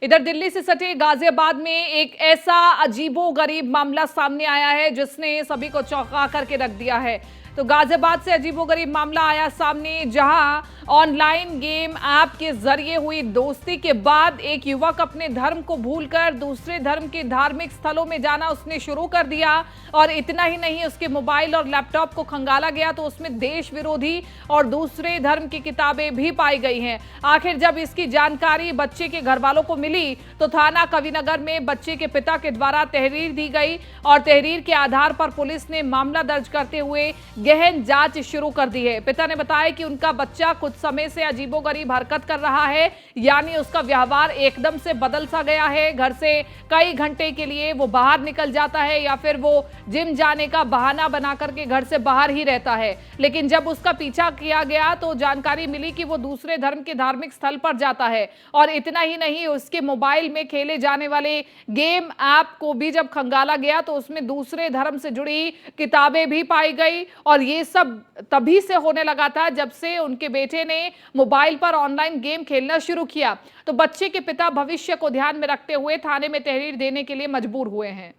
इधर दिल्ली से सटे गाजियाबाद में एक ऐसा अजीबोगरीब मामला सामने आया है जिसने सभी को चौंका करके रख दिया है। तो गाजियाबाद से अजीबोगरीब मामला आया सामने, जहां ऑनलाइन गेम ऐप के जरिए हुई दोस्ती के बाद एक युवक अपने धर्म को भूलकर दूसरे धर्म के धार्मिक स्थलों में जाना उसने शुरू कर दिया। और इतना ही नहीं, उसके मोबाइल और लैपटॉप को खंगाला गया तो उसमें देश विरोधी और दूसरे धर्म की किताबें भी पाई गई हैं। आखिर जब इसकी जानकारी बच्चे के घर वालों को मिली तो थाना कविनगर में बच्चे के पिता के द्वारा तहरीर दी गई और तहरीर के आधार पर पुलिस ने मामला दर्ज करते हुए गहन जांच शुरू कर दी है। पिता ने बताया कि उनका बच्चा कुछ समय से अजीबोगरीब हरकत कर रहा है, यानी उसका व्यवहार एकदम से बदल सा गया है। घर से कई घंटे के लिए वो बाहर निकल जाता है या फिर वो जिम जाने का बहाना बना करके घर से बाहर ही रहता है। लेकिन जब उसका पीछा किया गया तो जानकारी मिली कि वो दूसरे धर्म के धार्मिक स्थल पर जाता है। और इतना ही नहीं, उसके मोबाइल में खेले जाने वाले गेम ऐप को भी जब खंगाला गया तो उसमें दूसरे धर्म से जुड़ी किताबें भी पाई गई। और ये सब तभी से होने लगा था जब से उनके बेटे ने मोबाइल पर ऑनलाइन गेम खेलना शुरू किया। तो बच्चे के पिता भविष्य को ध्यान में रखते हुए थाने में तहरीर देने के लिए मजबूर हुए हैं।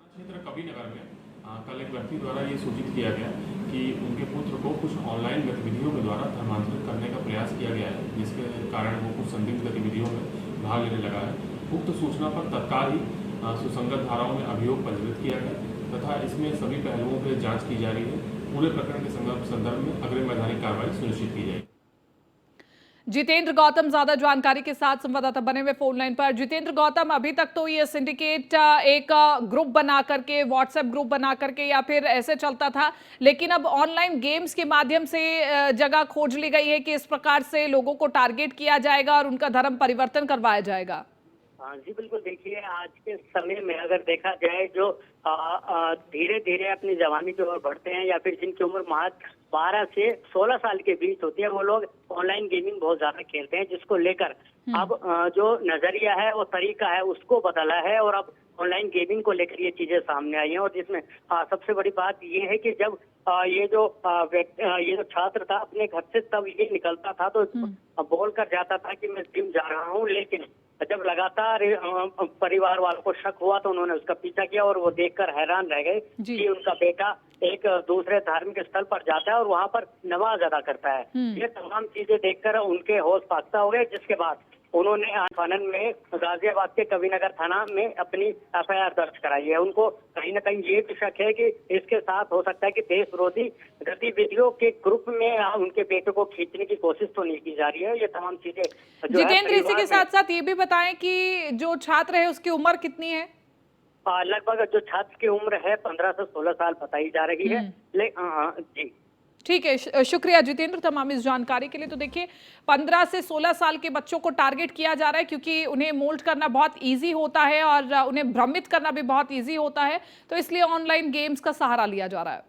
क्षेत्र कविनगर में कल एक व्यक्ति द्वारा ये सूचित किया गया कि उनके पुत्र को कुछ ऑनलाइन गतिविधियों के द्वारा धर्मांतरित करने का प्रयास किया गया है, जिसके कारण वो कुछ संदिग्ध गतिविधियों में भाग लेने लगा है। उक्त सूचना पर तत्काल ही सुसंगत धाराओं में अभियोग पंजीकृत किया गया तथा इसमें सभी पहलुओं पर जांच की जा रही है। पूरे प्रकरण के संदर्भ में अग्रिम वैधानिक कार्रवाई सुनिश्चित की जाएगी। जितेंद्र गौतम ज्यादा जानकारी के साथ संवाददाता बने हुए फोन लाइन पर। जितेंद्र गौतम, अभी तक तो ये सिंडिकेट एक ग्रुप बना करके, व्हाट्सएप ग्रुप बना करके या फिर ऐसे चलता था, लेकिन अब ऑनलाइन गेम्स के माध्यम से जगह खोज ली गई है कि इस प्रकार से लोगों को टारगेट किया जाएगा और उनका धर्म परिवर्तन करवाया जाएगा। हाँ जी बिल्कुल, देखिए आज के समय में अगर देखा जाए जो धीरे धीरे अपनी जवानी की ओर बढ़ते हैं या फिर जिनकी उम्र महज 12 से 16 साल के बीच होती है, वो लोग ऑनलाइन गेमिंग बहुत ज्यादा खेलते हैं, जिसको लेकर अब जो नजरिया है वो तरीका है उसको बदला है और अब ऑनलाइन गेमिंग को लेकर ये चीजें सामने आई हैं। और जिसमें सबसे बड़ी बात ये है कि जब ये जो छात्र था अपने घर से तब ये निकलता था तो बोल कर जाता था कि मैं जिम जा रहा हूँ, लेकिन जब लगातार परिवार वालों को शक हुआ तो उन्होंने उसका पीछा किया और वो देखकर हैरान रह गए कि उनका बेटा एक दूसरे धार्मिक स्थल पर जाता है और वहाँ पर नमाज अदा करता है। ये तमाम चीजें देखकर उनके होश फाख्ता हो गए, जिसके बाद उन्होंने आनंद में गाजियाबाद के कविनगर थाना में अपनी एफआईआर दर्ज कराई है। उनको कहीं न कहीं ये भी शक है कि इसके साथ हो सकता है कि देश विरोधी गतिविधियों के ग्रुप में उनके बेटे को खींचने की कोशिश तो नहीं की जा रही है। ये तमाम चीजें जितेंद्र, इसी के साथ साथ ये भी बताएं कि जो छात्र है उसकी उम्र कितनी है? लगभग जो छात्र की उम्र है 15 से 16 साल बताई जा रही है। जी ठीक है, शुक्रिया जितेंद्र तमाम इस जानकारी के लिए। तो देखिए 15 से 16 साल के बच्चों को टारगेट किया जा रहा है क्योंकि उन्हें मोल्ड करना बहुत इजी होता है और उन्हें भ्रमित करना भी बहुत इजी होता है, तो इसलिए ऑनलाइन गेम्स का सहारा लिया जा रहा है।